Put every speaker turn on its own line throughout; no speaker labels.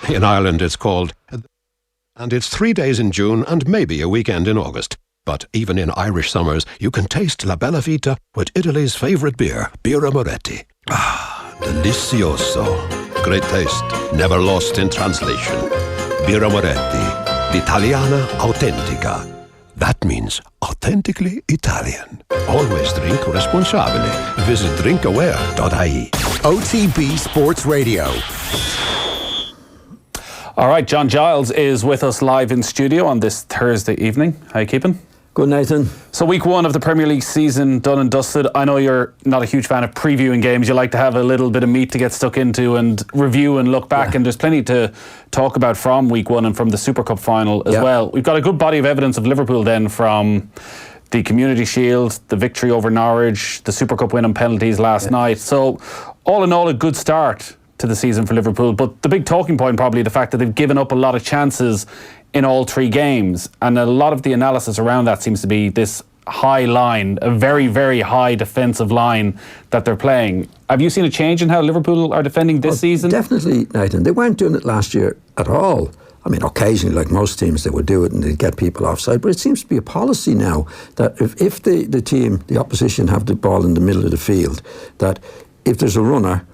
In Ireland it's called... And it's 3 days in June and maybe a weekend in August. But even in Irish summers, you can taste La Bella Vita with Italy's favourite beer, Birra Moretti. Ah, delicioso. Great taste, never lost in translation. Birra Moretti, l'italiana autentica. That means authentically Italian. Always drink responsabile. Visit drinkaware.ie.
OTB Sports Radio.
All right, John Giles is with us live in studio on this Thursday evening. How you keeping?
Good, Nathan.
So week one of the Premier League season done and dusted. I know you're not a huge fan of previewing games. You like to have a little bit of meat to get stuck into and review and look back. Yeah. And there's plenty to talk about from week one and from the Super Cup final as well. We've got a good body of evidence of Liverpool then from the Community Shield, the victory over Norwich, the Super Cup win on penalties last night. So all in all, a good start to the season for Liverpool. But the big talking point probably the fact that they've given up a lot of chances in all three games, and a lot of the analysis around that seems to be this high line, a very, very high defensive line that they're playing. Have you seen a change in how Liverpool are defending this season?
Definitely, Nathan. They weren't doing it last year at all. I mean, occasionally, like most teams, they would do it and they'd get people offside, but it seems to be a policy now that if the team, the opposition, have the ball in the middle of the field, that if there's a runner,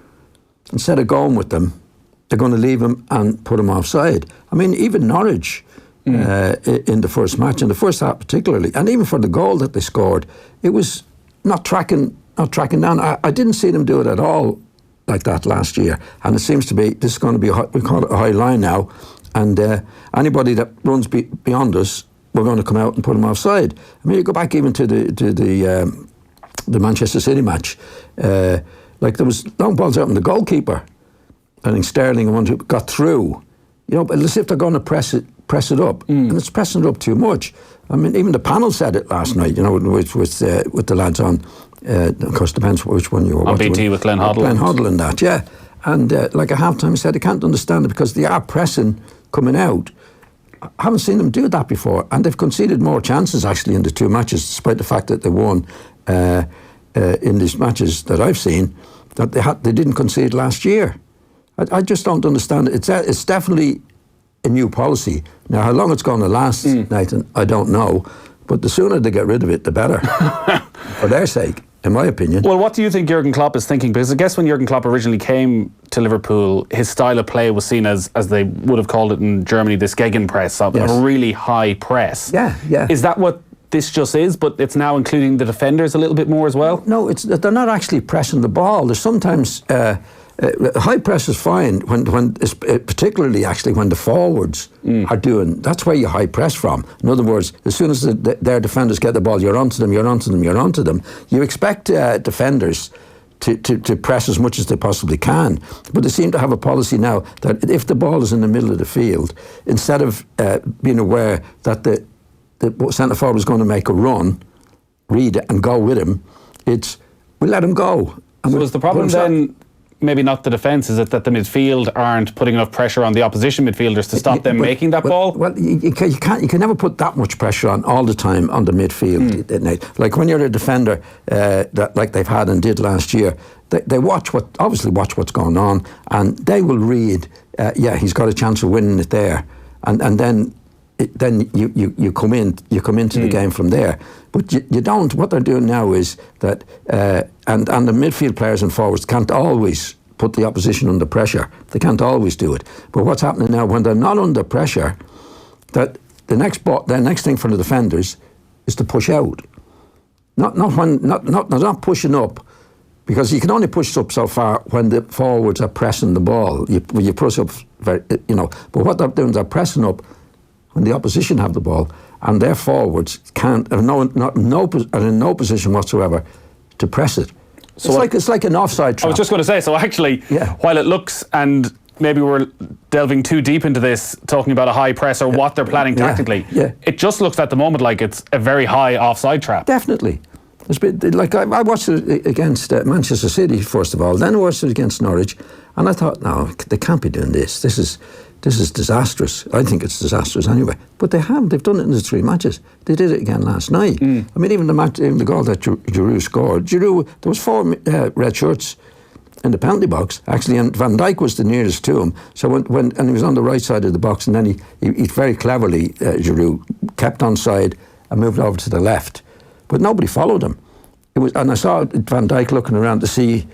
instead of going with them, they're going to leave him and put him offside. I mean, even Norwich in the first match, in the first half particularly, and even for the goal that they scored, it was not tracking down. I didn't see them do it at all like that last year, and it seems to be this is going to be we call it a high line now, and anybody that runs beyond us, we're going to come out and put them offside. I mean, you go back even to the Manchester City match, like there was long balls out on the goalkeeper. I think Sterling got through, but as if they're going to press it up, and it's pressing it up too much. I mean, even the panel said it last night, with the lads on, of course, depends which one you were watching.
On BT with Glenn Hoddle.
Glenn Hoddle and that, yeah. And like at half-time, he said, I can't understand it because they are pressing coming out. I haven't seen them do that before, and they've conceded more chances, actually, in the two matches, despite the fact that they won in these matches that I've seen, that they didn't concede last year. I just don't understand it. It's definitely a new policy. Now, how long it's going to last, Nathan, I don't know. But the sooner they get rid of it, the better. For their sake, in my opinion.
Well, what do you think Jurgen Klopp is thinking? Because I guess when Jurgen Klopp originally came to Liverpool, his style of play was seen as they would have called it in Germany, this Gegenpress, a really high press.
Yeah.
Is that what this just is, but it's now including the defenders a little bit more as well?
No, they're not actually pressing the ball. There's sometimes... high press is fine when particularly actually when the forwards are doing. That's where you high press from. In other words, as soon as their defenders get the ball, you're onto them. You expect defenders to press as much as they possibly can, but they seem to have a policy now that if the ball is in the middle of the field, instead of being aware that the centre forward is going to make a run, read it and go with him, it's we let him go.
And so is the problem then? Maybe not the defence, is it that the midfield aren't putting enough pressure on the opposition midfielders to stop them making that ball?
Well, you can never put that much pressure on all the time on the midfield. Like when you're a defender, that like they've had and did last year, they obviously watch what's going on, and they will read. He's got a chance of winning it there, and then you come into the game from there. But you don't. What they're doing now is that, and the midfield players and forwards can't always put the opposition under pressure. They can't always do it. But what's happening now, when they're not under pressure, that the next thing for the defenders is to push out. Not pushing up, because you can only push up so far when the forwards are pressing the ball. You push up very, But what they're doing is they're pressing up when the opposition have the ball, and their forwards are in no position whatsoever to press it. So it's like an offside trap.
I was just going to say, so actually, while it looks, and maybe we're delving too deep into this, talking about a high press or what they're planning tactically, it just looks at the moment like it's a very high offside trap.
Definitely. It's been, like I watched it against Manchester City first of all, then I watched it against Norwich, and I thought, no, they can't be doing this. This is disastrous. I think it's disastrous anyway. But they've done it in the three matches. They did it again last night. I mean, even the goal that Giroud scored. There was 4 red shirts in the penalty box, actually, and Van Dijk was the nearest to him. So when he was on the right side of the box, and then he very cleverly, Giroud, kept onside and moved over to the left. But nobody followed him. And I saw Van Dijk looking around to see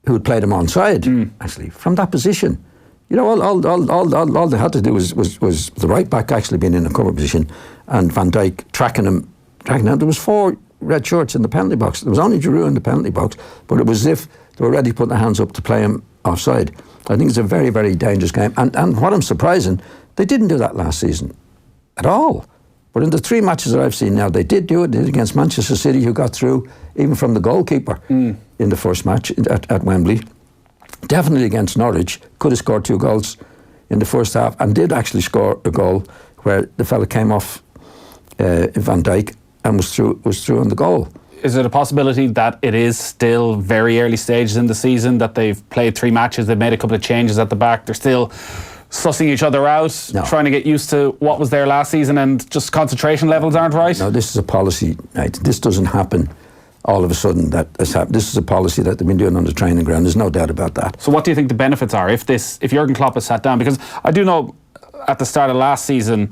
who had played him onside, actually, from that position. You know, all they had to do was the right back actually being in a cover position and Van Dijk tracking him. There was 4 red shirts in the penalty box. There was only Giroud in the penalty box, but it was as if they were ready to put their hands up to play him offside. I think it's a very, very dangerous game. And what I'm surprising, they didn't do that last season at all. But in the 3 matches that I've seen now, they did do it. They did against Manchester City, who got through, even from the goalkeeper in the first match at Wembley. Definitely against Norwich, could have scored 2 goals in the first half, and did actually score a goal where the fella came off Van Dijk and was through on the goal.
Is it a possibility that it is still very early stages in the season, that they've played 3 matches, they've made a couple of changes at the back, they're still sussing each other out, trying to get used to what was there last season, and just concentration levels aren't right?
No, this is a policy, right? This doesn't happen all of a sudden. This is a policy that they've been doing on the training ground. There's no doubt about that.
So what do you think the benefits are if Jurgen Klopp has sat down? Because I do know at the start of last season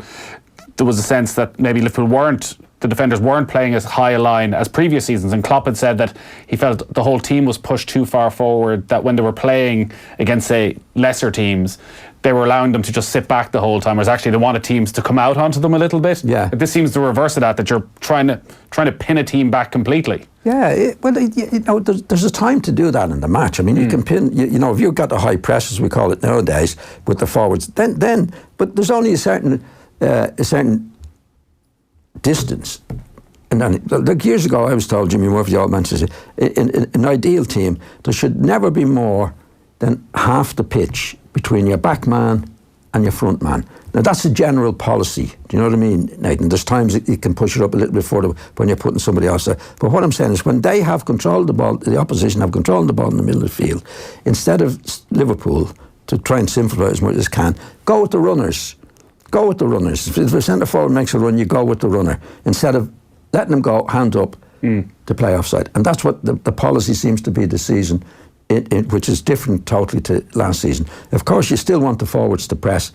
there was a sense that maybe the defenders weren't playing as high a line as previous seasons, and Klopp had said that he felt the whole team was pushed too far forward, that when they were playing against, say, lesser teams, they were allowing them to just sit back the whole time, whereas actually they wanted teams to come out onto them a little bit.
Yeah.
This seems the reverse of that you're trying to pin a team back completely.
Yeah, there's a time to do that in the match. I mean, you can pin, if you've got the high press, as we call it nowadays, with the forwards, then but there's only a certain distance. And then, like years ago, I was told, Jimmy Murphy, old Manchester, in an ideal team, there should never be more than half the pitch between your back man and your front man. Now, that's a general policy. Do you know what I mean, Nathan? There's times that you can push it up a little bit further when you're putting somebody else there. But what I'm saying is, when they have control of the ball, the opposition have control of the ball in the middle of the field, instead of Liverpool, to try and simplify as much as can, go with the runners. Go with the runners. If the centre forward makes a run, you go with the runner, instead of letting them go hand up to play offside. And that's what the policy seems to be this season, which is different totally to last season. Of course, you still want the forwards to press,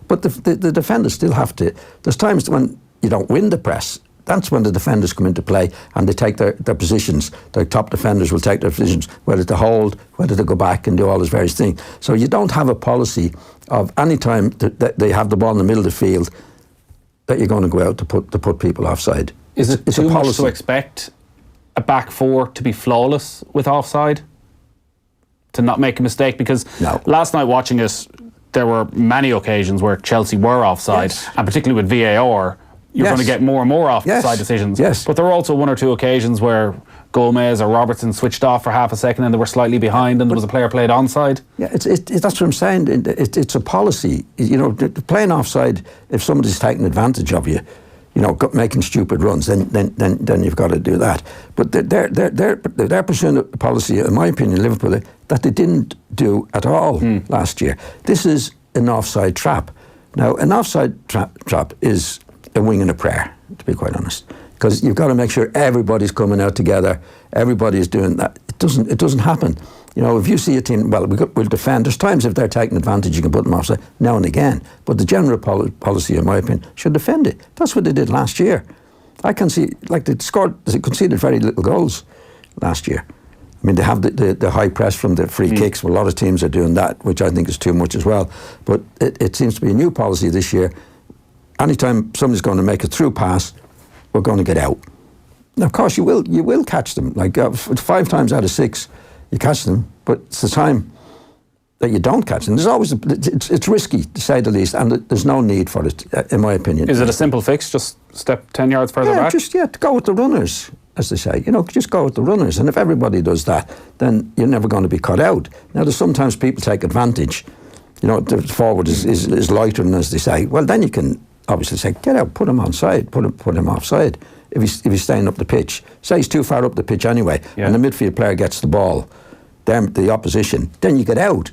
but the defenders still have to. There's times when you don't win the press. That's when the defenders come into play and they take their positions. Their top defenders will take their positions, whether to hold, whether to go back and do all those various things. So you don't have a policy of any time that they have the ball in the middle of the field that you're going to go out to put people offside.
Is it too much to expect a back 4 to be flawless with offside? To not make a mistake? Because last night watching it, there were many occasions where Chelsea were offside, and particularly with VAR, you're going to get more and more offside decisions.
Yes.
But there were also 1 or 2 occasions where Gomez or Robertson switched off for half a second and they were slightly behind and there was a player played onside. Yeah,
that's what I'm saying. It's a policy. Playing offside, if somebody's taking advantage of you, making stupid runs, then you've got to do that. But they're pursuing a policy, in my opinion, Liverpool, that they didn't do at all last year. This is an offside trap. Now, an offside trap is a wing and a prayer, to be quite honest, because you've got to make sure everybody's coming out together, everybody is doing that. It doesn't happen. If you see a team, we'll defend. There's times if they're taking advantage, you can put them offside now and again. But the general policy, in my opinion, should defend it. That's what they did last year. I can see, they conceded very little goals last year. I mean, they have the high press from the free kicks. Well, a lot of teams are doing that, which I think is too much as well. But it seems to be a new policy this year. Anytime somebody's going to make a through pass, we're going to get out. Now, of course, you will catch them. 5 times out of 6, you catch them. But it's the time that you don't catch them. There's always it's risky, to say the least, and there's no need for it, in my opinion.
Is it a simple fix? Just step 10 yards further back?
Go with the runners, as they say. Just go with the runners. And if everybody does that, then you're never going to be caught out. Now, there's sometimes people take advantage. The forward is loitering, as they say. Well, then you can obviously say, get out, put him onside, put him offside. If he's staying up the pitch, say he's too far up the pitch anyway, and the midfield player gets the ball, then the opposition, then you get out.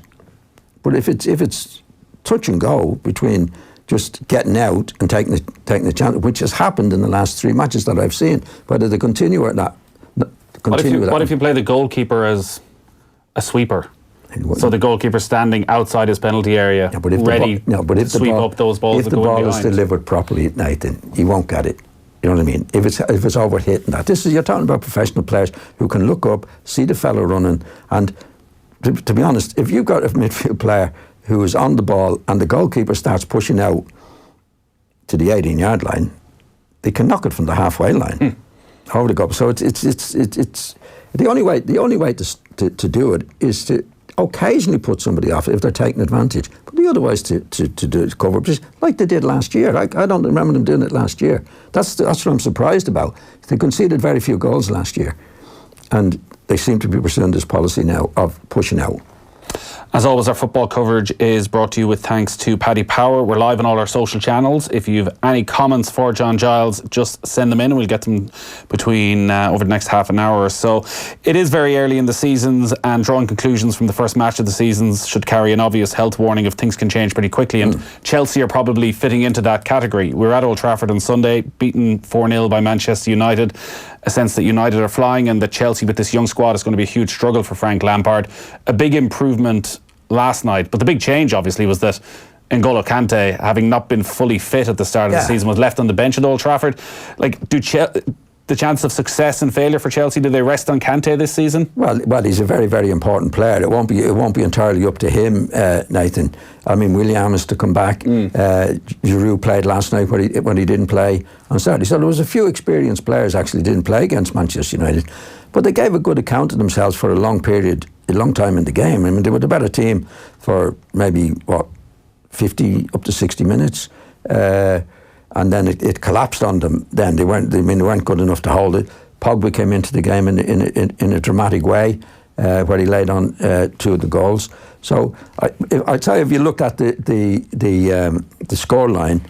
But if it's touch and go between just getting out and taking the chance, which has happened in the last 3 matches that I've seen, whether they continue or not.
What if you play the goalkeeper as a sweeper. So the goalkeeper standing outside his penalty area, ready to sweep up those balls that go in behind.
If the ball is delivered properly at night, then he won't get it. You know what I mean? If it's overhit and that. You're talking about professional players who can look up, see the fellow running, and to be honest, if you've got a midfield player who is on the ball and the goalkeeper starts pushing out to the 18-yard line, they can knock it from the halfway line over the goal. So it's the only way to do it is to occasionally put somebody off if they're taking advantage. But the other way is to do it, cover, just like they did last year. I don't remember them doing it last year. That's what I'm surprised about. They conceded very few goals last year, and they seem to be pursuing this policy now of pushing out.
As always, our football coverage is brought to you with thanks to Paddy Power. We're live on all our social channels. If you've any comments for John Giles, just send them in and we'll get them between over the next half an hour or so. It is very early in the seasons, and drawing conclusions from the first match of the seasons should carry an obvious health warning if things can change pretty quickly, and Chelsea are probably fitting into that category. We were at Old Trafford on Sunday, beaten 4-0 by Manchester United. A sense that United are flying and that Chelsea with this young squad is going to be a huge struggle for Frank Lampard. A big improvement last night, but the big change obviously was that N'Golo Kante, having not been fully fit at the start of the season, was left on the bench at Old Trafford. Like, the chance of success and failure for Chelsea, do they rest on Kante this season? Well,
he's a very, very important player. It won't be entirely up to him, Nathan. I mean, Willian is to come back. Giroud played last night when he didn't play on Saturday. So there was a few experienced players actually didn't play against Manchester United, but they gave a good account of themselves for a long time in the game. I mean, they were the better team for maybe 50 up to 60 minutes. And then it collapsed on them. Then they weren't good enough to hold it. Pogba came into the game in a dramatic way, where he laid on two of the goals. So I tell you, if you looked at the score line,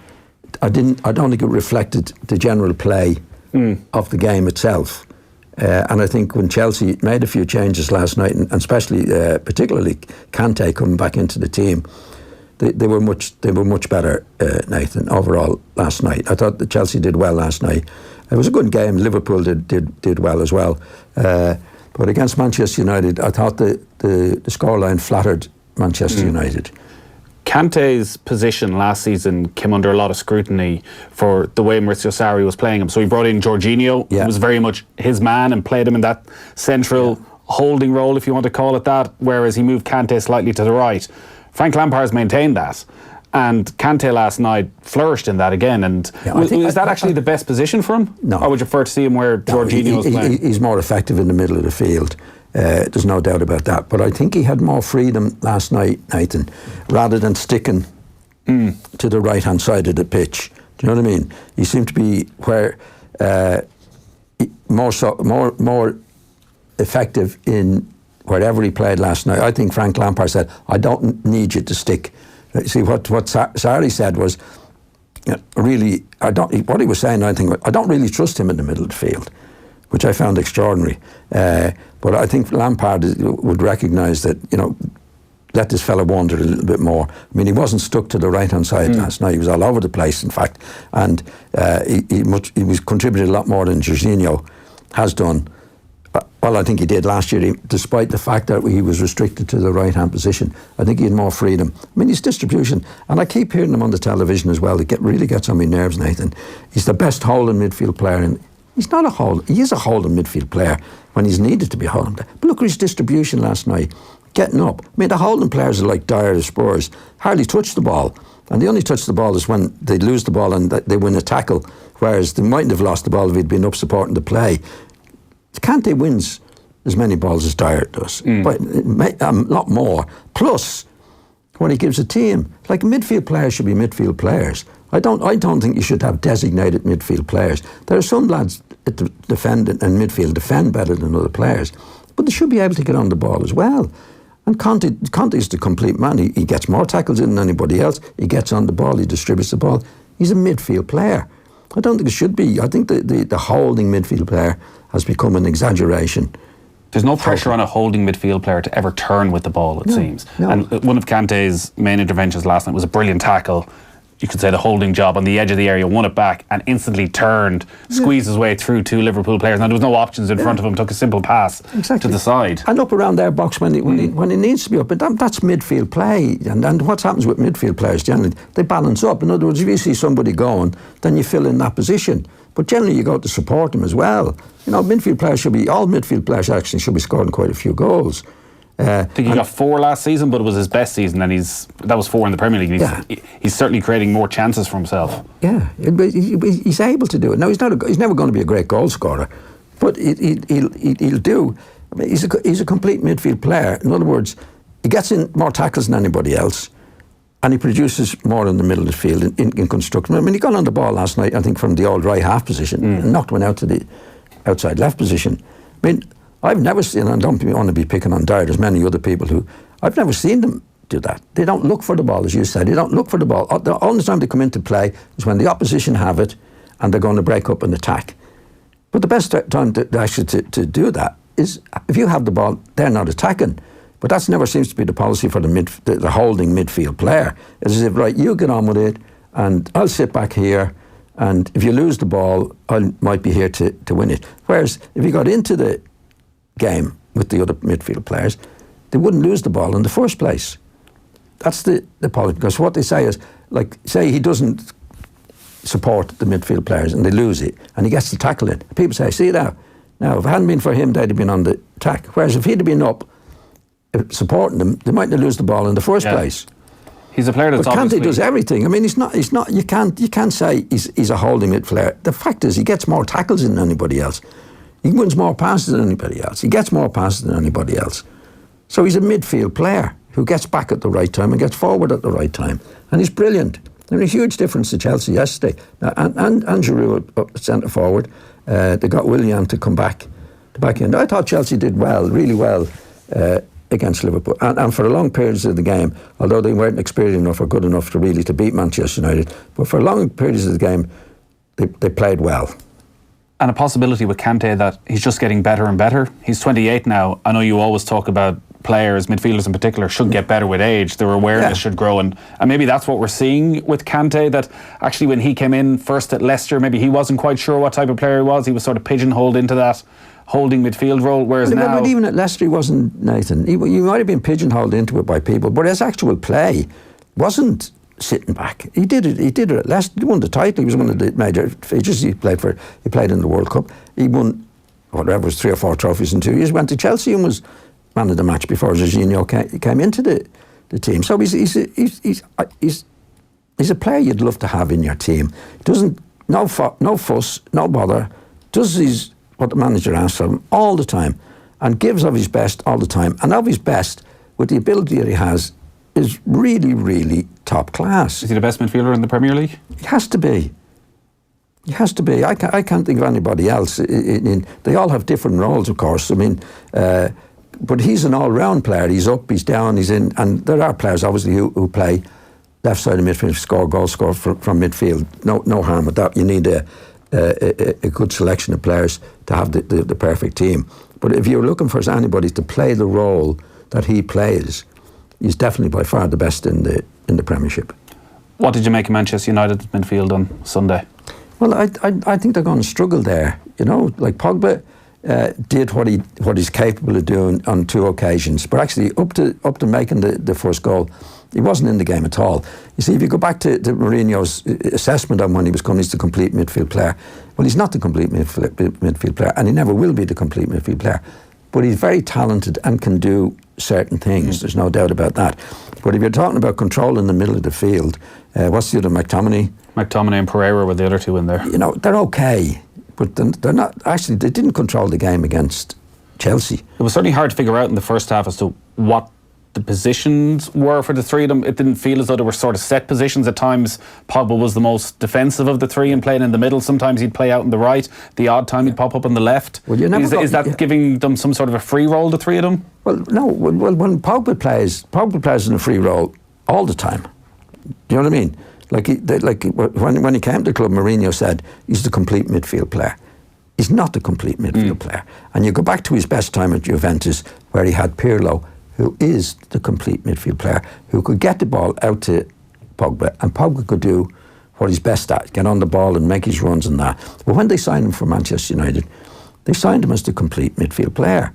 I don't think it reflected the general play of the game itself. And I think when Chelsea made a few changes last night, and especially particularly Kante coming back into the team, they were much better, Nathan, overall last night. I thought that Chelsea did well last night. It was a good game. Liverpool did well as well. But against Manchester United, I thought the scoreline flattered Manchester United.
Kante's position last season came under a lot of scrutiny for the way Maurizio Sarri was playing him. So he brought in Jorginho, who was very much his man, and played him in that central holding role, if you want to call it that, whereas he moved Kante slightly to the right. Frank Lampard's maintained that, and Kante last night flourished in that again. And is that actually the best position for him?
No.
Or would you prefer to see him where Jorginho was playing?
He's more effective in the middle of the field. There's no doubt about that. But I think he had more freedom last night, Nathan, rather than sticking to the right-hand side of the pitch. Do you know what I mean? He seemed to be where more effective in wherever he played last night. I think Frank Lampard said, I don't need you to stick. See, what Sarri said was, really, what he was saying, I think, I don't really trust him in the middle of the field, which I found extraordinary. But I think Lampard would recognise that, let this fella wander a little bit more. I mean, he wasn't stuck to the right-hand side last night. He was all over the place, in fact. And he was contributed a lot more than Jorginho has done. Well, I think he did last year, despite the fact that he was restricted to the right-hand position. I think he had more freedom. I mean, his distribution, and I keep hearing him on the television as well, it really gets on my nerves, Nathan. He's the best holding midfield player, and he's not a hold. He is a holding midfield player when he's needed to be holding. But look at his distribution last night, getting up. I mean, the holding players are like Dyer, the Spurs, hardly touch the ball. And they only touch the ball is when they lose the ball and they win a tackle, whereas they mightn't have lost the ball if he'd been up supporting the play. Kante wins as many balls as Dyer does, but a lot more. Plus, what he gives a team, like midfield players should be midfield players. I don't think you should have designated midfield players. There are some lads at the defend and midfield defend better than other players, but they should be able to get on the ball as well. And Conte is the complete man. He gets more tackles in than anybody else. He gets on the ball. He distributes the ball. He's a midfield player. I don't think it should be. I think the holding midfield player has become an exaggeration.
There's no pressure on a holding midfield player to ever turn with the ball, it seems. No. And one of Kante's main interventions last night was a brilliant tackle. you could say, the holding job on the edge of the area, won it back and instantly turned, squeezed his way through two Liverpool players. Now, there was no options in front of him, took a simple pass to the side.
And up around their box when he needs to be up. And that's midfield play. And what happens with midfield players generally, they balance up. In other words, if you see somebody going, then you fill in that position. But generally, you go to support them as well. Midfield players all midfield players actually should be scoring quite a few goals.
I think he got 4 last season, but it was his best season, and that was 4 in the Premier League. He's certainly creating more chances for himself.
Yeah, he's able to do it. Now, he's never going to be a great goal scorer, but he'll do. I mean, he's a complete midfield player. In other words, he gets in more tackles than anybody else, and he produces more in the middle of the field in construction. I mean, he got on the ball last night, I think, from the old right half position, and knocked one out to the outside left position. I mean, I've never seen, and I don't want to be picking on Dyer, there's many other people who, I've never seen them do that. They don't look for the ball, as you said. They don't look for the ball. The only time they come into play is when the opposition have it and they're going to break up and attack. But the best time to do that is if you have the ball, they're not attacking. But that never seems to be the policy for the holding midfield player. It's as if, right, you get on with it and I'll sit back here, and if you lose the ball, I might be here to win it. Whereas if you got into the game with the other midfield players, they wouldn't lose the ball in the first place. That's the policy. Because what they say is, like, say he doesn't support the midfield players and they lose it and he gets the tackle in. People say, see now, if it hadn't been for him, they'd have been on the attack. Whereas if he'd have been up supporting them, they mightn't have lost the ball in the first place.
He's a player that's
obviously... Kante does everything. I mean, he's not. You can't say he's a holding mid player. The fact is, he gets more tackles than anybody else. He wins more passes than anybody else. He gets more passes than anybody else. So he's a midfield player who gets back at the right time and gets forward at the right time. And he's brilliant. There's a huge difference to Chelsea yesterday. And Giroud centre forward. They got Willian to come back in. I thought Chelsea did well, really well, against Liverpool. And for a long periods of the game, although they weren't experienced enough or good enough to beat Manchester United, but for long periods of the game, they played well.
And a possibility with Kante that he's just getting better and better. He's 28 now. I know you always talk about players, midfielders in particular, should get better with age. Their awareness should grow. And maybe that's what we're seeing with Kante, that actually when he came in first at Leicester, maybe he wasn't quite sure what type of player he was. He was sort of pigeonholed into that holding midfield role, whereas now...
But even at Leicester he wasn't, Nathan. He might have been pigeonholed into it by people, but his actual play wasn't sitting back. He did it at Leicester. He won the title. He was one of the major features. He played in the World Cup. He won whatever was 3 or 4 trophies in 2 years. Went to Chelsea and was man of the match before Jorginho came into the team. So he's a player you'd love to have in your team. No fuss, no bother. Does what the manager asks of him all the time, and gives of his best all the time. And of his best, with the ability that he has, is really, really top class.
Is he the best midfielder in the Premier League?
He has to be. He has to be. I can't think of anybody else. They all have different roles, of course. I mean, but he's an all-round player. He's up, he's down, he's in. And there are players, obviously, who play left side of midfield, score from midfield. No harm with that. You need a good selection of players to have the perfect team. But if you're looking for anybody to play the role that he plays, he's definitely by far the best in the Premiership.
What did you make of Manchester United midfield on Sunday?
Well, I think they're going to struggle there. Like Pogba did what he's capable of doing on 2 occasions, but actually up to making the first goal, he wasn't in the game at all. You see, if you go back to Mourinho's assessment on when he was coming, he's the complete midfield player. Well, he's not the complete midfield player, and he never will be the complete midfield player. But he's very talented and can do certain things. There's no doubt about that. But if you're talking about control in the middle of the field, what's the other, McTominay?
McTominay and Pereira were the other 2 in there.
They're okay, but they're not. Actually, they didn't control the game against Chelsea.
It was certainly hard to figure out in the first half as to what the positions were for the 3 of them. It didn't feel as though there were sort of set positions. At times, Pogba was the most defensive of the 3 and playing in the middle. Sometimes he'd play out on the right. The odd time he'd pop up on the left. Well, is that giving them some sort of a free role, the 3 of them?
Well, no. Well, when Pogba plays in a free role all the time. Do you know what I mean? When he came to the club, Mourinho said he's the complete midfield player. He's not the complete midfield player. And you go back to his best time at Juventus, where he had Pirlo, who is the complete midfield player, who could get the ball out to Pogba, and Pogba could do what he's best at, get on the ball and make his runs and that. But when they signed him for Manchester United, they signed him as the complete midfield player.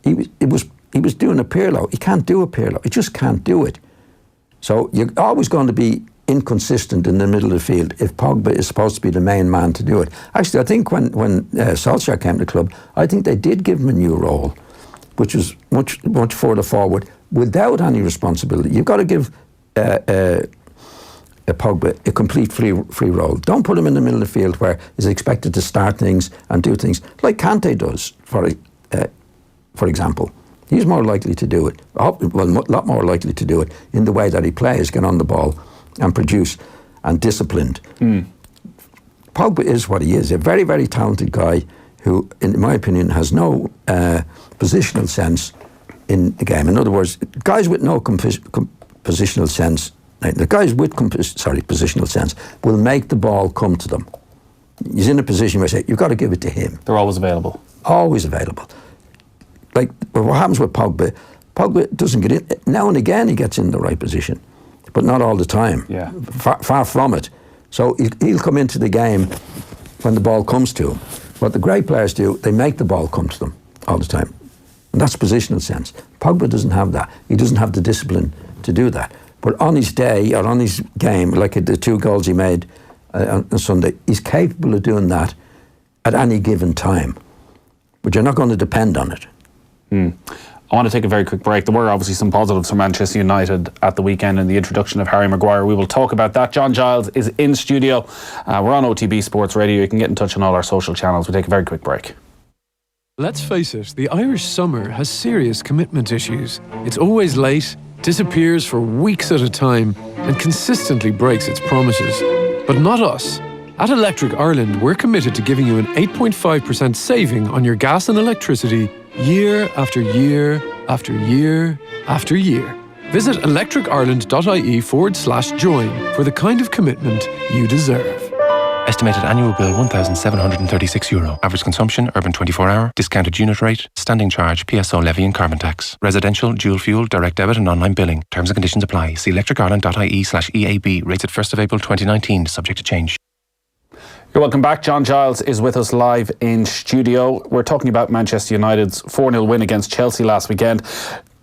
He was doing a Pirlo. He can't do a Pirlo. He just can't do it. So you're always going to be inconsistent in the middle of the field if Pogba is supposed to be the main man to do it. Actually, I think when Solskjaer came to the club, I think they did give him a new role, which was much further forward without any responsibility. You've got to give Pogba a complete free role. Don't put him in the middle of the field where he's expected to start things and do things like Kante does, for example. He's more likely to do it, a lot more likely to do it in the way that he plays, get on the ball and produce and disciplined. Pogba is what he is, a very, very talented guy who, in my opinion, has no positional sense in the game. In other words, guys with no positional sense, the guys with positional sense will make the ball come to them. He's in a position where I say, you've got to give it to him.
They're always available.
Always available. Like what happens with Pogba doesn't get in. Now and again he gets in the right position, but not all the time.
Yeah.
Far from it. So he'll come into the game when the ball comes to him. What the great players do, they make the ball come to them all the time. And that's positional sense. Pogba doesn't have that. He doesn't have the discipline to do that. But on his day, or on his game, like the 2 goals he made on Sunday, he's capable of doing that at any given time. But you're not going to depend on it.
I want to take a very quick break. There were obviously some positives for Manchester United at the weekend in the introduction of Harry Maguire. We will talk about that. John Giles is in studio. We're on OTB Sports Radio. You can get in touch on all our social channels. We'll take a very quick break.
Let's face it, the Irish summer has serious commitment issues. It's always late, disappears for weeks at a time, and consistently breaks its promises. But not us. At Electric Ireland, we're committed to giving you an 8.5% saving on your gas and electricity year after year after year after year. Visit electricireland.ie/join for the kind of commitment you deserve.
Estimated annual bill €1,736. Average consumption, urban 24-hour, discounted unit rate, standing charge, PSO levy and carbon tax. Residential, dual fuel, direct debit and online billing. Terms and conditions apply. See electricireland.ie/EAB. Rates at 1st of April 2019, subject to change.
You're welcome back. John Giles is with us live in studio. We're talking about Manchester United's 4-0 win against Chelsea last weekend.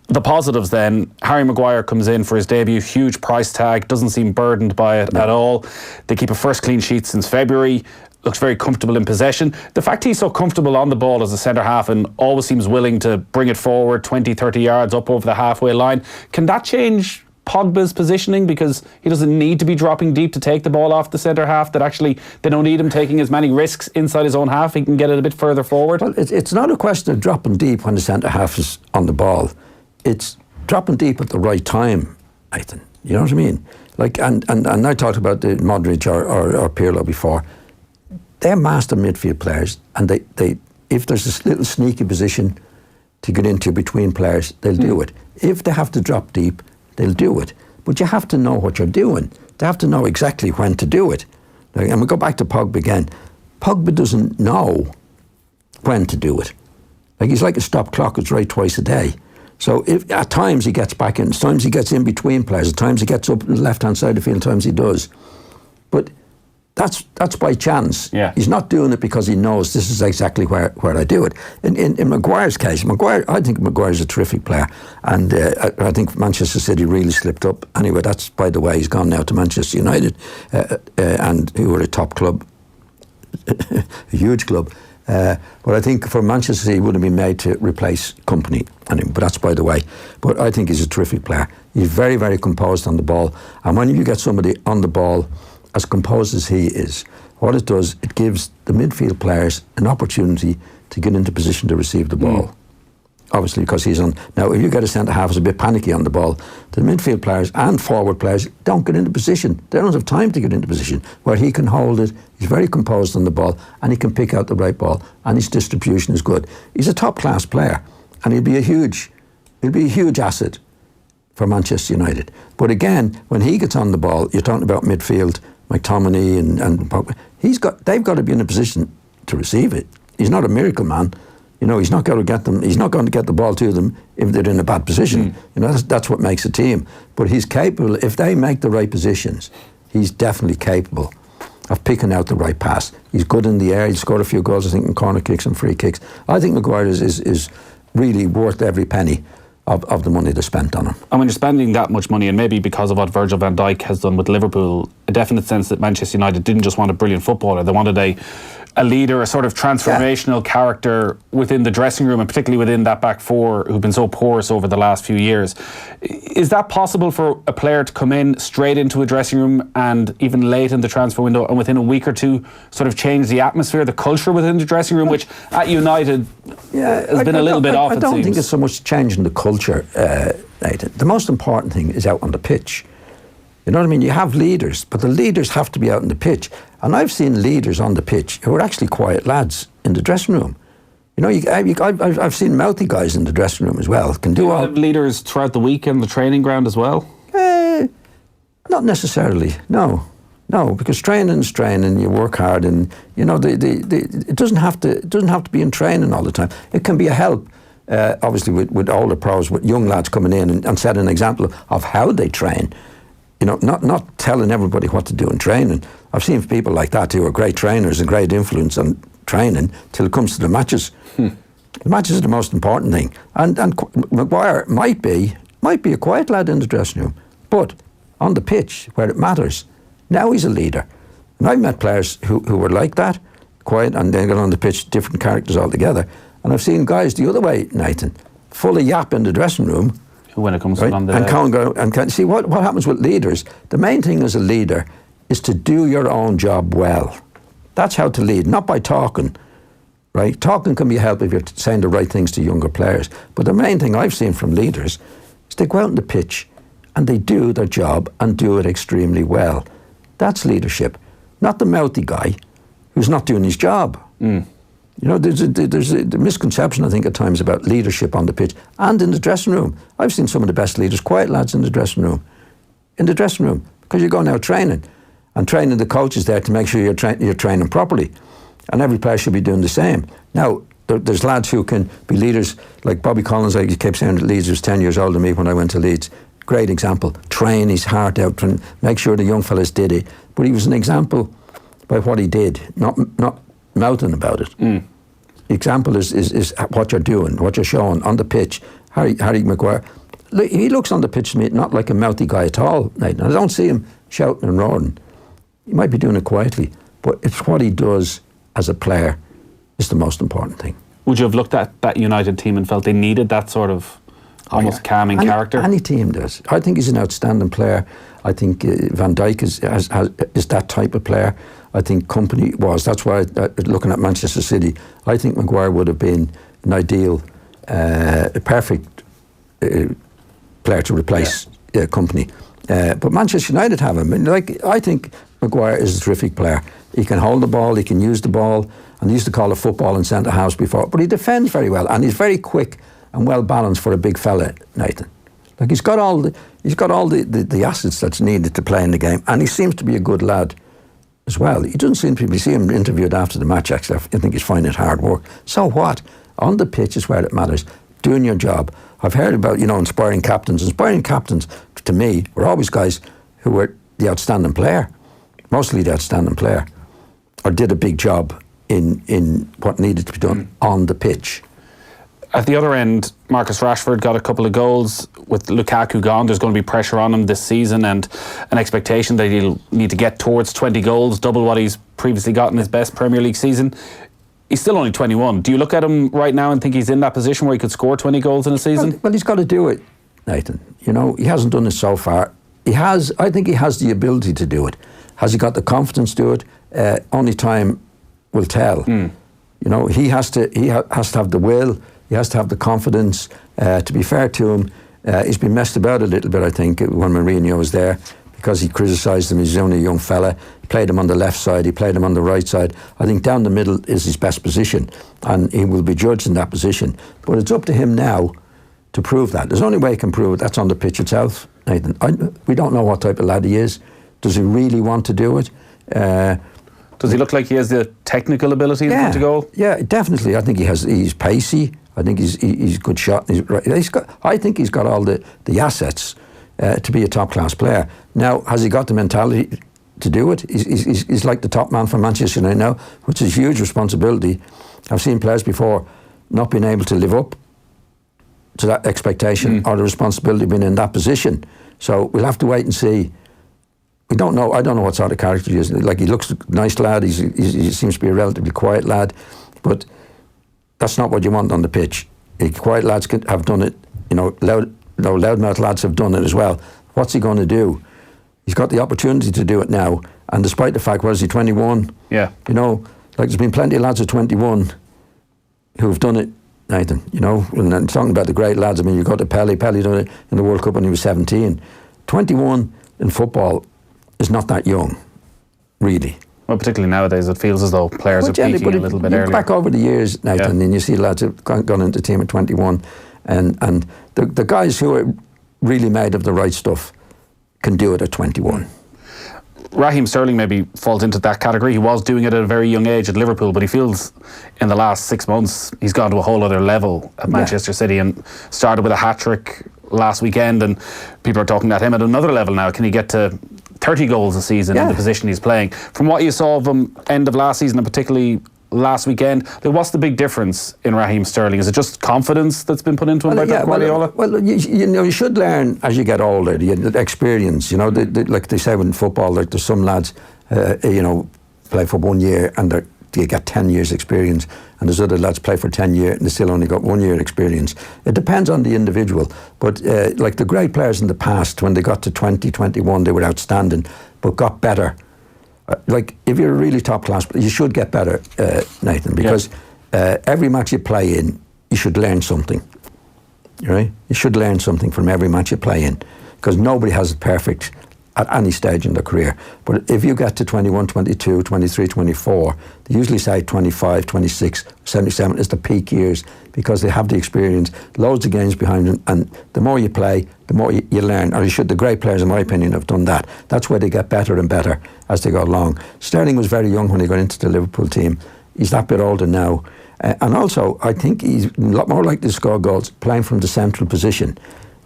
The positives then, Harry Maguire comes in for his debut, huge price tag, doesn't seem burdened by it at all. They keep a first clean sheet since February, looks very comfortable in possession. The fact he's so comfortable on the ball as a centre-half and always seems willing to bring it forward 20, 30 yards up over the halfway line, can that change Pogba's positioning, because he doesn't need to be dropping deep to take the ball off the centre-half, that actually they don't need him taking as many risks inside his own half, he can get it a bit further forward?
Well, it's not a question of dropping deep when the centre-half is on the ball. It's dropping deep at the right time, Nathan. You know what I mean? Like, and I talked about the Modric or Pirlo before. They're master midfield players, and they if there's a little sneaky position to get into between players, they'll do it. If they have to drop deep, they'll do it. But you have to know what you're doing. They have to know exactly when to do it. Like, and we go back to Pogba again. Pogba doesn't know when to do it. Like, he's like a stop clock, it's right twice a day. So if at times he gets back in, at times he gets in between players, at times he gets up on the left-hand side of the field, at times he does. But that's by chance.
Yeah.
He's not doing it because he knows this is exactly where I do it. In Maguire's case, I think Maguire's a terrific player, and I think Manchester City really slipped up. Anyway, that's by the way, he's gone now to Manchester United, and who are a top club, a huge club. But I think for Manchester City, he would have been made to replace Company. Anyway, but that's by the way. But I think he's a terrific player. He's very, very composed on the ball, and when you get somebody on the ball as composed as he is, what it does, it gives the midfield players an opportunity to get into position to receive the ball. Obviously, because he's on. Now, if you get a centre-half who's a bit panicky on the ball, the midfield players and forward players don't get into position. They don't have time to get into position where he can hold it. He's very composed on the ball, and he can pick out the right ball, and his distribution is good. He's a top-class player, and he'll be a huge asset for Manchester United. But again, when he gets on the ball, you're talking about midfield, McTominay and Pogba. They've got to be in a position to receive it. He's not a miracle man, He's not going to get them. He's not going to get the ball to them if they're in a bad position. That's what makes a team. But he's capable. If they make the right positions, he's definitely capable of picking out the right pass. He's good in the air. He's scored a few goals, I think, in corner kicks and free kicks. I think Maguire is really worth every penny of the money they spent on him.
And when you're spending that much money, and maybe because of what Virgil van Dijk has done with Liverpool, a definite sense that Manchester United didn't just want a brilliant footballer, they wanted a leader, a sort of transformational character within the dressing room, and particularly within that back four who've been so porous over the last few years. Is that possible for a player to come in straight into a dressing room and even late in the transfer window and within a week or two sort of change the atmosphere, the culture within the dressing room, which at United has been a little bit off, it seems?
I don't think it's so much changing the culture, Nathan. The most important thing is out on the pitch. You know what I mean? You have leaders, but the leaders have to be out on the pitch. And I've seen leaders on the pitch who are actually quiet lads in the dressing room. I've seen mouthy guys in the dressing room as well. Can do all.
Have leaders throughout the week in the training ground as well?
Not necessarily. No, because training's training. You work hard, and it doesn't have to be in training all the time. It can be a help. Obviously, with older pros, with young lads coming in and setting an example of how they train. Not telling everybody what to do in training. I've seen people like that who are great trainers and great influence on training till it comes to the matches. The matches are the most important thing. And Maguire might be a quiet lad in the dressing room, but on the pitch where it matters, now he's a leader. And I've met players who were like that, quiet, and then got on the pitch, different characters altogether. And I've seen guys the other way, Nathan, full of yap in the dressing room.
When it comes
right?
on the
and can't see what happens with leaders. The main thing as a leader is to do your own job well. That's how to lead, not by talking. Right? Talking can be a help if you're saying the right things to younger players. But the main thing I've seen from leaders is they go out on the pitch and they do their job and do it extremely well. That's leadership, not the mouthy guy who's not doing his job. There's a misconception, I think, at times about leadership on the pitch and in the dressing room. I've seen some of the best leaders, quiet lads in the dressing room. Because you're going out training. And training the coaches there to make sure you're training properly. And every player should be doing the same. Now, there's lads who can be leaders, like Bobby Collins, I kept saying at Leeds, he was 10 years older than me when I went to Leeds. Great example. Train his heart out, and make sure the young fellas did it. But he was an example by what he did, not mouthing about it. The example is what you're doing, what you're showing on the pitch. Harry Maguire, he looks on the pitch to me not like a mouthy guy at all, Nathan. I don't see him shouting and roaring. He might be doing it quietly, but it's what he does as a player is the most important thing.
Would you have looked at that United team and felt they needed that sort of almost calming character?
Any team does. I think he's an outstanding player. I think Van Dijk is that type of player. I think Kompany was. That's why, looking at Manchester City, I think Maguire would have been an ideal, perfect player to replace Kompany. But Manchester United have him. And I think Maguire is a terrific player. He can hold the ball, he can use the ball, and he used to call it football in centre house before. But he defends very well, and he's very quick and well balanced for a big fella, Nathan. He's got all the assets that's needed to play in the game, and he seems to be a good lad as well. He doesn't seem to be. See him interviewed after the match. Actually, I think he's finding it hard work. So what? On the pitch is where it matters. Doing your job. I've heard about inspiring captains. Inspiring captains, to me, were always guys who were the outstanding player, mostly the outstanding player, or did a big job in what needed to be done on the pitch.
At the other end, Marcus Rashford got a couple of goals. With Lukaku gone, there's going to be pressure on him this season and an expectation that he'll need to get towards 20 goals, double what he's previously got in his best Premier League season. He's still only 21. Do you look at him right now and think he's in that position where he could score 20 goals in a season?
Well, he's got to do it, Nathan. He hasn't done it so far. I think he has the ability to do it. Has he got the confidence to do it? Only time will tell. He has to have the will. He has to have the confidence. To be fair to him, he's been messed about a little bit, I think, when Mourinho was there, because he criticised him. He's only a young fella. He played him on the left side. He played him on the right side. I think down the middle is his best position, and he will be judged in that position. But it's up to him now to prove that. There's only way he can prove it. That's on the pitch itself, Nathan. We don't know what type of lad he is. Does he really want to do it?
Does he look like he has the technical ability in front of goal?
Yeah, definitely. I think he's pacey. I think he's good shot. I think he's got all the assets to be a top class player. Now, has he got the mentality to do it? He's like the top man for Manchester United now, which is a huge responsibility. I've seen players before not being able to live up to that expectation or the responsibility of being in that position. So we'll have to wait and see. We don't know. I don't know what sort of character he is. Like, he looks a nice lad. He seems to be a relatively quiet lad, but that's not what you want on the pitch. Quiet lads have done it. Loudmouth lads have done it as well. What's he going to do? He's got the opportunity to do it now, and despite the fact, was he 21?
Yeah.
There's been plenty of lads at 21 who've done it, Nathan. And I'm talking about the great lads. I mean, you got to Pelé done it in the World Cup when he was 17. 21 in football is not that young, really.
Well, particularly nowadays, it feels as though players are peaking a little bit earlier.
Back over the years, Nathan, and you see lads who've gone into the team at 21, and the guys who are really made of the right stuff can do it at 21.
Raheem Sterling maybe falls into that category. He was doing it at a very young age at Liverpool, but he feels in the last 6 months he's gone to a whole other level at Manchester City, and started with a hat-trick last weekend, and people are talking about him at another level now. Can he get to 30 goals a season in the position he's playing? From what you saw of him end of last season, and particularly last weekend, what's the big difference in Raheem Sterling? Is it just confidence that's been put into him by Pep Guardiola?
Well, you should learn as you get older, the experience. Like they say in football, like there's some lads, play for 1 year and they get 10 years experience, and there's other lads play for 10 years and they still only got 1 year experience. It depends on the individual, but like the great players in the past, when they got to 20, 21, they were outstanding, but got better. Like, if you're a really top class, you should get better, Nathan, because every match you play in, you should learn something. Right? You should learn something from every match you play in, because nobody has it perfect at any stage in their career. But if you get to 21, 22, 23, 24, they usually say 25, 26, 77 is the peak years, because they have the experience, loads of games behind them, and the more you play, the more you learn. Or you should. The great players, in my opinion, have done that. That's where they get better and better as they go along. Sterling was very young when he got into the Liverpool team. He's that bit older now. And also, I think he's a lot more likely to score goals playing from the central position.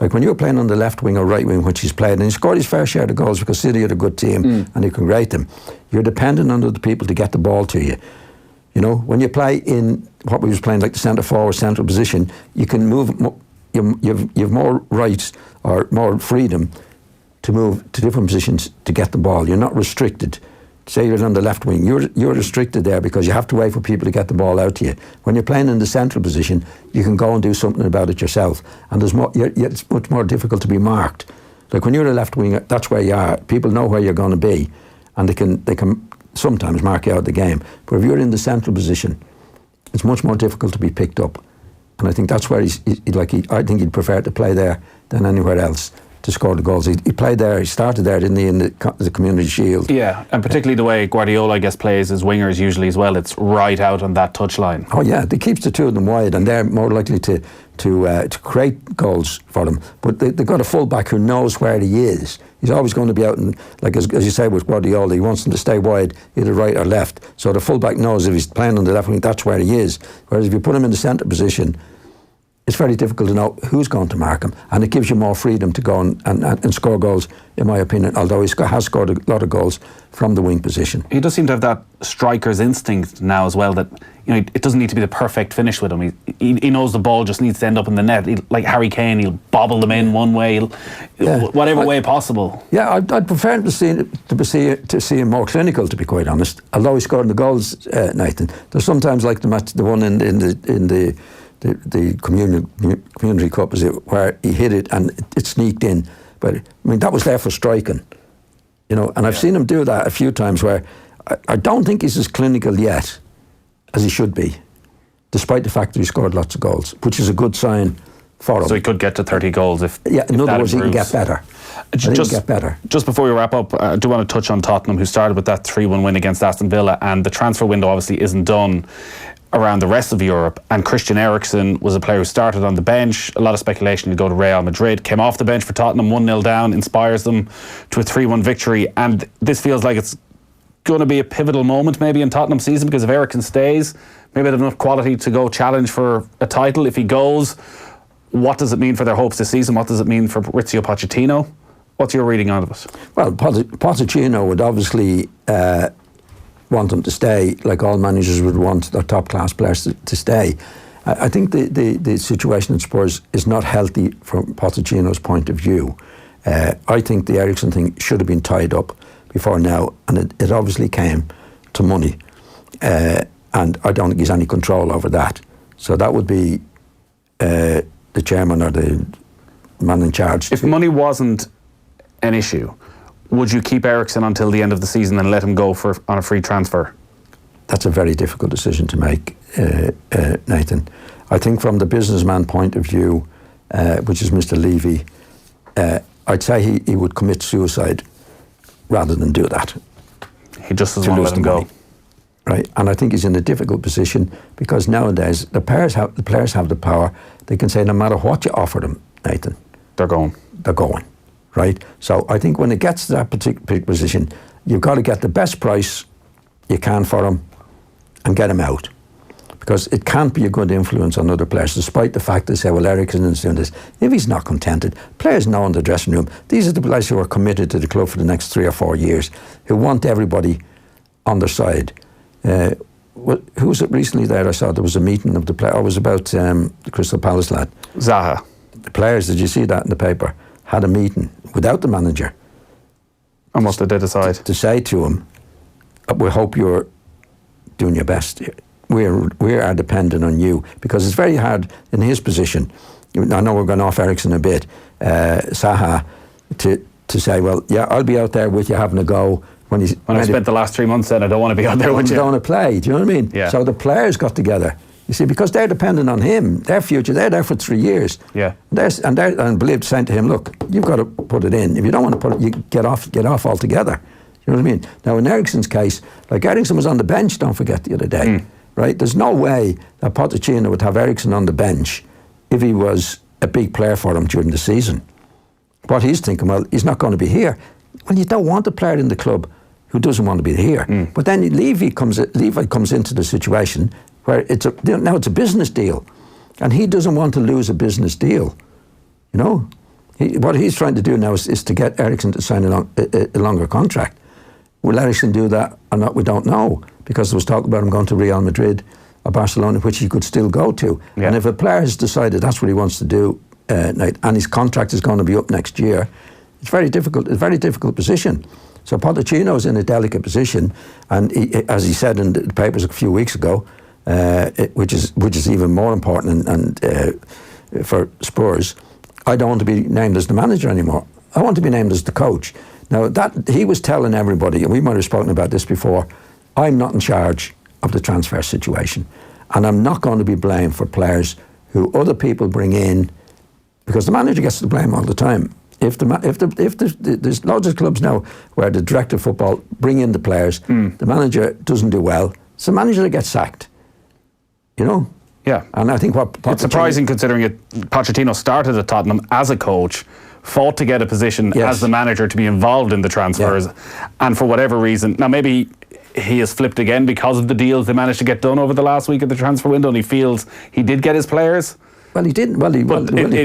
Like when you're playing on the left wing or right wing, which he's played, and he scored his fair share of goals because City are a good team and he can rate them, you're dependent on other people to get the ball to you. When you play in what we was playing, like the centre forward, central position, you can move, you've more rights or more freedom to move to different positions to get the ball. You're not restricted. Say you're on the left wing, you're restricted there because you have to wait for people to get the ball out to you. When you're playing in the central position, you can go and do something about it yourself, and it's much more difficult to be marked. Like when you're a left winger, that's where you are. People know where you're going to be, and they can sometimes mark you out of the game. But if you're in the central position, it's much more difficult to be picked up. And I think that's where I think he'd prefer to play there than anywhere else to score the goals. He played there, he started there, didn't he, in the Community Shield.
Yeah, and particularly the way Guardiola, I guess, plays as wingers usually as well. It's right out on that touchline.
Oh yeah, they keeps the two of them wide, and they're more likely to create goals for them. But they've got a fullback who knows where he is. He's always going to be out, and like as you say with Guardiola, he wants them to stay wide, either right or left. So the fullback knows if he's playing on the left wing, that's where he is. Whereas if you put him in the centre position, it's very difficult to know who's going to mark him, and it gives you more freedom to go and score goals, in my opinion, although he has scored a lot of goals from the wing position.
He does seem to have that striker's instinct now as well, that it doesn't need to be the perfect finish with him. He knows the ball just needs to end up in the net. Like Harry Kane, he'll bobble them in one way, whatever way possible.
Yeah, I'd prefer to see him more clinical, to be quite honest. Although he's scoring the goals, Nathan, there's sometimes like the one in the community cup, is it, where he hit it and it sneaked in. But I mean, that was there for striking, and I've seen him do that a few times where I don't think he's as clinical yet as he should be, despite the fact that he scored lots of goals, which is a good sign for him.
So he could get to 30 goals if
in other words,
improves.
he can get better. Get better.
Just before we wrap up, I do want to touch on Tottenham, who started with that 3-1 win against Aston Villa, and the transfer window obviously isn't done around the rest of Europe, and Christian Eriksen was a player who started on the bench. A lot of speculation he'd go to Real Madrid, came off the bench for Tottenham, 1-0 down, inspires them to a 3-1 victory, and this feels like it's going to be a pivotal moment maybe in Tottenham's season? Because if Eriksen stays, maybe they have enough quality to go challenge for a title. If he goes, what does it mean for their hopes this season? What does it mean for Maurizio Pochettino? What's your reading out of it?
Well, Pochettino would obviously want them to stay, like all managers would want their top-class players to stay. I think the situation at Spurs is not healthy from Pochettino's point of view. I think the Eriksen thing should have been tied up before now, and it obviously came to money. And I don't think he's any control over that. So that would be the chairman or the man in charge.
If money wasn't an issue, would you keep Eriksen until the end of the season and let him go on a free transfer?
That's a very difficult decision to make, Nathan. I think from the businessman point of view, which is Mr. Levy, I'd say he would commit suicide rather than do that.
He just doesn't want to let him go.
Right, and I think he's in a difficult position because nowadays the players have the power. They can say no matter what you offer them, Nathan,
they're going.
Right? So I think when it gets to that particular position, you've got to get the best price you can for him and get him out. Because it can't be a good influence on other players, despite the fact they say, well, Eriksen is doing this. If he's not contented, players know in the dressing room, these are the players who are committed to the club for the next 3 or 4 years, who want everybody on their side. Who was it recently there? I saw there was a meeting of the players. It was about the Crystal Palace lad.
Zaha.
The players, did you see that in the paper? Had a meeting without the manager.
And what did they decide?
To say to him, we hope you're doing your best. We are dependent on you, because it's very hard in his position. I know we're going off Eriksen a bit, Zaha, to say, well, yeah, I'll be out there with you having a go. When
I spent the last 3 months then, I don't want to be out there with you.
I don't want to play, do you know what I mean?
Yeah.
So the players got together, you see, because they're dependent on him, their future, they're there for 3 years.
Yeah.
And believed saying to him, look, you've got to put it in. If you don't want to put it, you get off altogether. You know what I mean? Now, in Eriksen's case, like Eriksen was on the bench, don't forget, the other day, right? There's no way that Pochettino would have Eriksen on the bench if he was a big player for him during the season. What he's thinking, well, he's not going to be here. Well, you don't want a player in the club who doesn't want to be here. But then Levi comes into the situation where now it's a business deal, and he doesn't want to lose a business deal. You know, what he's trying to do now is to get Eriksen to sign a longer contract. Will Eriksen do that or not? We don't know, because there was talk about him going to Real Madrid or Barcelona, which he could still go to. Yeah. And if a player has decided that's what he wants to do, and his contract is going to be up next year, it's very difficult. It's a very difficult position. So Pochettino's in a delicate position, and as he said in the papers a few weeks ago, which is even more important and for Spurs, I don't want to be named as the manager anymore. I want to be named as the coach. Now, that he was telling everybody, and we might have spoken about this before, I'm not in charge of the transfer situation, and I'm not going to be blamed for players who other people bring in, because the manager gets the blame all the time. If there's loads of clubs now where the director of football bring in the players, the manager doesn't do well, it's the manager that gets sacked. You know?
Yeah.
And I think
it's surprising, considering Pochettino started at Tottenham as a coach, fought to get a position as the manager to be involved in the transfers, and for whatever reason, now maybe he has flipped again because of the deals they managed to get done over the last week of the transfer window, and he feels he did get his players.
Well, he didn't. Well, he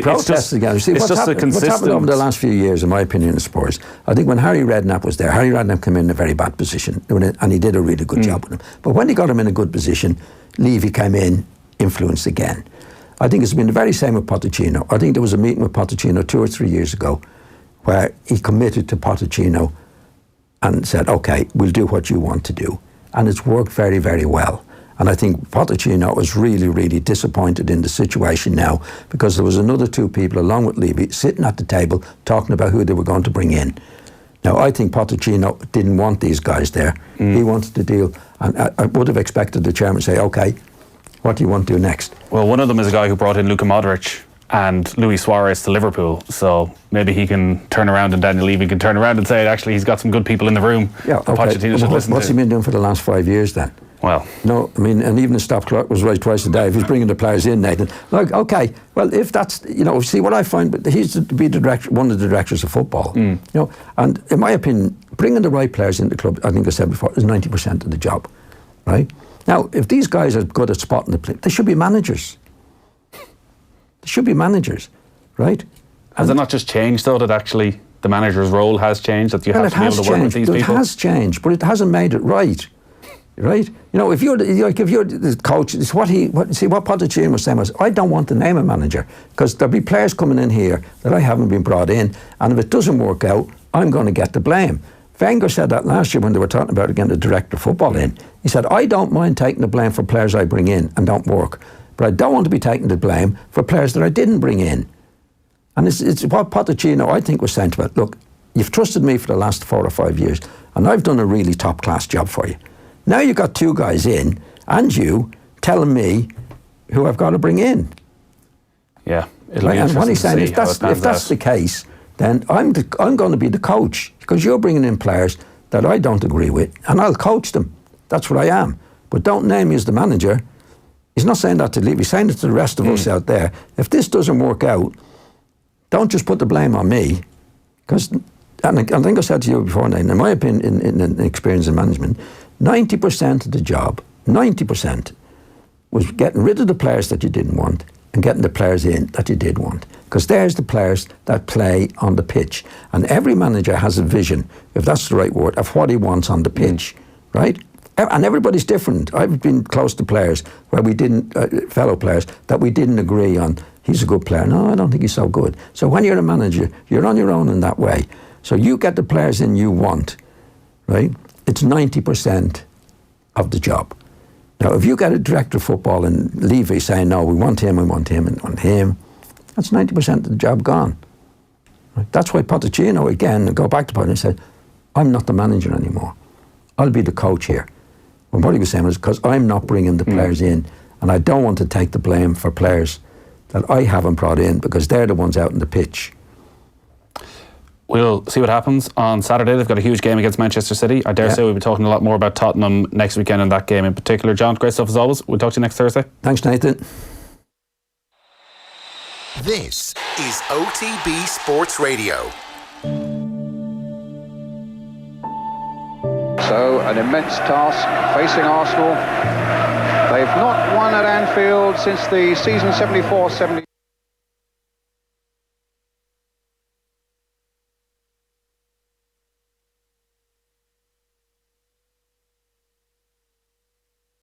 protested again. See, what's happened over the last few years, in my opinion, in Spurs, I think when Harry Redknapp was there, Harry Redknapp came in a very bad position, and he did a really good job with him. But when he got him in a good position, Levy came in, influenced again. I think it's been the very same with Pochettino. I think there was a meeting with Pochettino 2 or 3 years ago where he committed to Pochettino and said, okay, we'll do what you want to do. And it's worked very, very well. And I think Pochettino was really, really disappointed in the situation now, because there was another 2 people along with Levy sitting at the table talking about who they were going to bring in. Now, I think Pochettino didn't want these guys there. He wanted to deal, and I would have expected the chairman to say, okay, what do you want to do next?
Well, one of them is a guy who brought in Luka Modric and Luis Suarez to Liverpool, so maybe he can turn around, and Daniel Levy can turn around and say, actually, he's got some good people in the room.
Yeah, okay.
Pochettino should listen to.
What's he been doing for the last 5 years then?
Well,
no, I mean, and even the stop clock was right twice a day. If he's bringing the players in, Nathan, like, okay, well, if that's, see what I find, but he's to be the director, one of the directors of football, and in my opinion, bringing the right players into the club, I think I said before, is 90% of the job, right? Now, if these guys are good at spotting the play, they should be managers. They should be managers, right?
Has it not just changed though, that actually the manager's role has changed, that you have to be able to work with these people?
It has changed, but it hasn't made it right. Right? If you're the coach, it's what Pochettino was saying was, I don't want to name a manager because there'll be players coming in here that I haven't been brought in, and if it doesn't work out, I'm going to get the blame. Wenger said that last year when they were talking about getting the director of football in. He said, I don't mind taking the blame for players I bring in and don't work, but I don't want to be taking the blame for players that I didn't bring in. And it's what Pochettino, I think, was saying to it. Look, you've trusted me for the last 4 or 5 years, and I've done a really top-class job for you. Now you've got 2 guys in, and you telling me who I've got to bring in.
Yeah, it'll be interesting.
And what he's saying,
to
if that's the case, then I'm going to be the coach, because you're bringing in players that I don't agree with, and I'll coach them. That's what I am. But don't name me as the manager. He's not saying that to leave. He's saying it to the rest of us out there. If this doesn't work out, don't just put the blame on me, because, and I think I said to you before, Nathan, in my opinion, in experience in management, 90% of the job, 90%, was getting rid of the players that you didn't want and getting the players in that you did want. Because there's the players that play on the pitch. And every manager has a vision, if that's the right word, of what he wants on the pitch, right? And everybody's different. I've been close to players where we didn't, fellow players, that we didn't agree on. He's a good player. No, I don't think he's so good. So when you're a manager, you're on your own in that way. So you get the players in you want, right? It's 90% of the job. Now, if you get a director of football and Levy saying, no, we want him, and want him, that's 90% of the job gone. Right? That's why Pochettino, again, go back to Pochettino and said, I'm not the manager anymore. I'll be the coach here. And what he was saying was, because I'm not bringing the players in, and I don't want to take the blame for players that I haven't brought in, because they're the ones out in the pitch.
We'll see what happens on Saturday. They've got a huge game against Manchester City. I dare say we'll be talking a lot more about Tottenham next weekend and that game in particular. John, great stuff as always. We'll talk to you next Thursday.
Thanks, Nathan.
This is OTB Sports Radio.
So, an immense task facing Arsenal. They've not won at Anfield since the season 74-75.